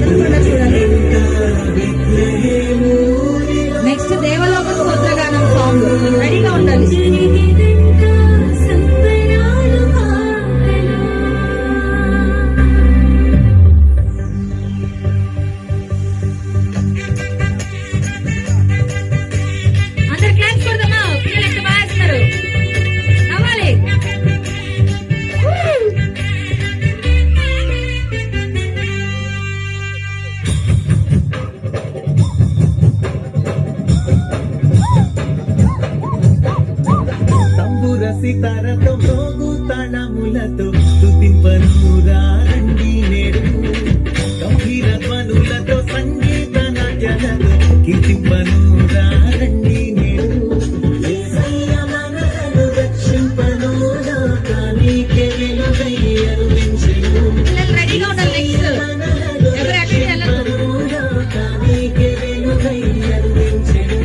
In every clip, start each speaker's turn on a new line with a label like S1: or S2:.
S1: చూడాలి. Next దేవలోక స్తోత్రగానం song రెడీగా ఉండాలి.
S2: సితారతో మోగు తాళములతో స్తుతింపను రండి నేడు గంభీర ధ్వనులతో సంగీత నాట్యాలతో కీర్తింపను రండి నేడు యేసయ్య మనలను రక్షింపను లోకానికి వెలుగై అరువించెను.
S1: రెడీగా ఉండాలి.
S2: లోకానికి వెలుగై అరువించెను.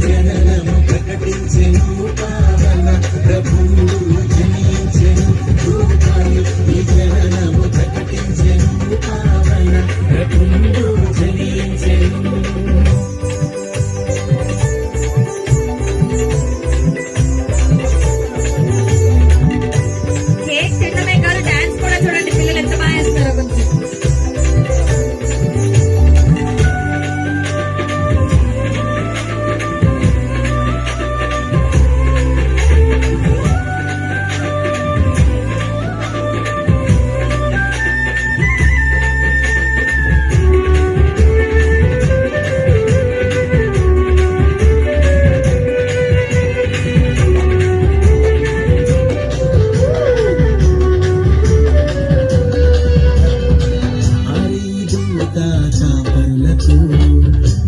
S2: జననము ప్రకటించెను ప్రభువు జనించెను. ఈ జననము ప్రకటించెను పావన ప్రభువు జనించెను.
S1: కేక్ తినడమే కాదు డాన్స్ కూడా చూడండి పిల్లలు ఎంత బాగా చేస్తారో. కొంచెం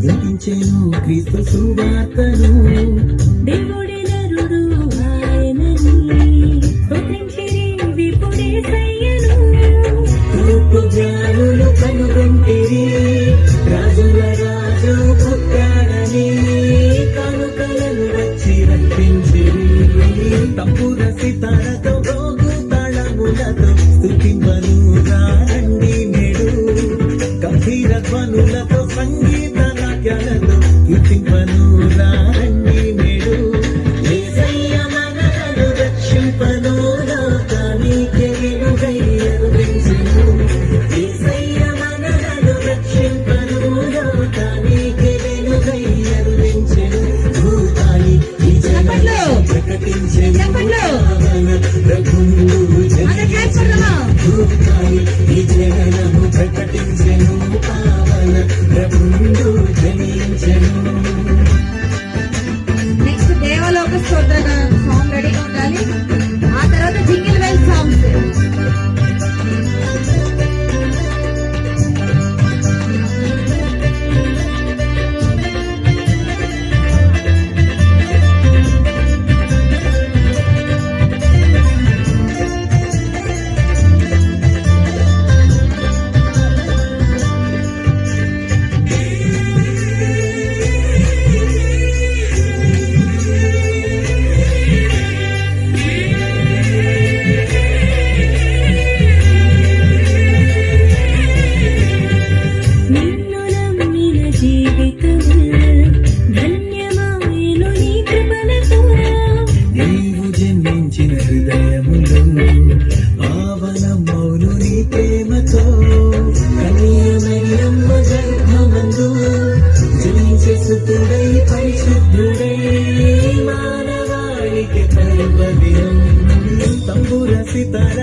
S2: వినిపించెను క్రీస్తు సువార్తను.
S3: దేవుడి నరుడు ఆయనని స్తుతించిరి విపుడేసయ్యను.
S2: తూర్పు జ్ఞానులు కనుగొంటిరి రాజుల రాజు పుట్టాడని కానుకలను వచ్చి రక్షించిరి. తంబుర సితారతో మోగు తాళములతో స్తుతింపను రండి నేడు గంభీర ధ్వనులతో సంగీత నాట్యాలతో కీర్తింపను రండి నేడు. యేసయ్య మనలను రక్షింపను లోకానికి వెలుగై అరువించెను. యేసయ్య మనలను రక్షింపను లోకానికి వెలుగై అరువించెను. భూతాన్ని ఈ జననము ప్రకటించెను పావన ప్రభువు జనించెను. భూతాన్ని ఈ జననము ప్రకటించెను పావన ప్రభువు జనించెను.
S1: నెక్స్ట్ దేవలోక స్తోత్రగానం సాంగ్ రెడీగా ఉండాలి. ఆ తర్వాత జింగిల్ వెల్ సాంగ్స్.
S3: నిన్ను నమ్మిన జీవితము ధన్యమాయెను నీ కృపలతో.
S2: నీవు జన్మించిన హృదయములో పావనమౌను నీ ప్రేమతో. కన్యమరియమ్మ గర్భమందు జనించే సుతుడై పరిశుద్ధుడై మానవాళికి పర్వదినం. తంబుర సితార